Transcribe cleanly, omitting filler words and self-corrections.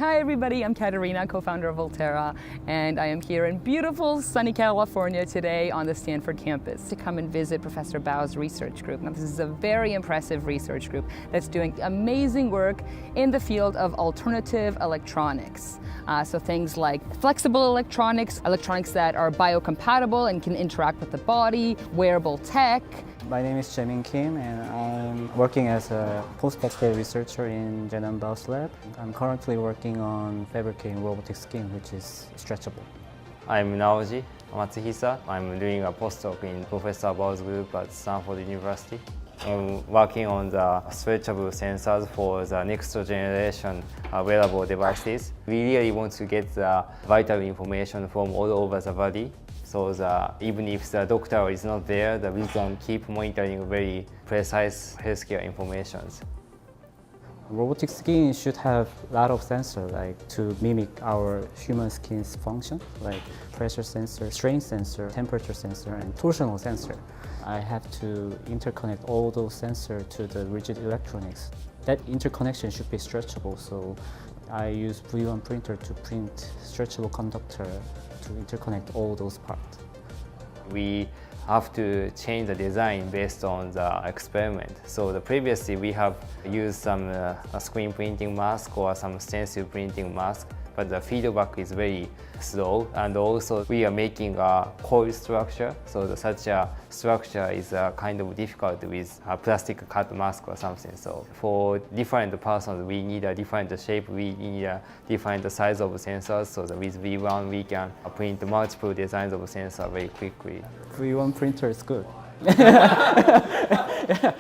Hi everybody, I'm Katerina, co-founder of Volterra, and I am here in beautiful sunny California today on the Stanford campus to come and visit Professor Bao's research group. Now this is a very impressive research group that's doing amazing work in the field of alternative electronics. So things like flexible electronics, electronics that are biocompatible and can interact with the body, wearable tech. My name is Jaemin Kim and I'm working as a postdoctoral researcher in Jaenan Bao's lab. I'm currently working on fabricating robotic skin, which is stretchable. I'm Naoji Matsuhisa. I'm doing a postdoc in Professor Bao's group at Stanford University. I'm working on the stretchable sensors for the next generation wearable devices. We really want to get the vital information from all over the body. So even if the doctor is not there, we can keep monitoring very precise healthcare information. Robotic skin should have a lot of sensors to mimic our human skin's function, like pressure sensor, strain sensor, temperature sensor, and torsional sensor. I have to interconnect all those sensors to the rigid electronics. That interconnection should be stretchable, so I use V1 printer to print stretchable conductor to interconnect all those parts. We have to change the design based on the experiment. So previously we have used some screen printing mask or some stencil printing mask, but the feedback is very slow, and also we are making a coil structure, so such a structure is kind of difficult with a plastic cut mask or something. So for different persons we need a different shape, we need a different size of sensors, so that with V1 we can print multiple designs of sensor very quickly. V1 printer is good. Yeah.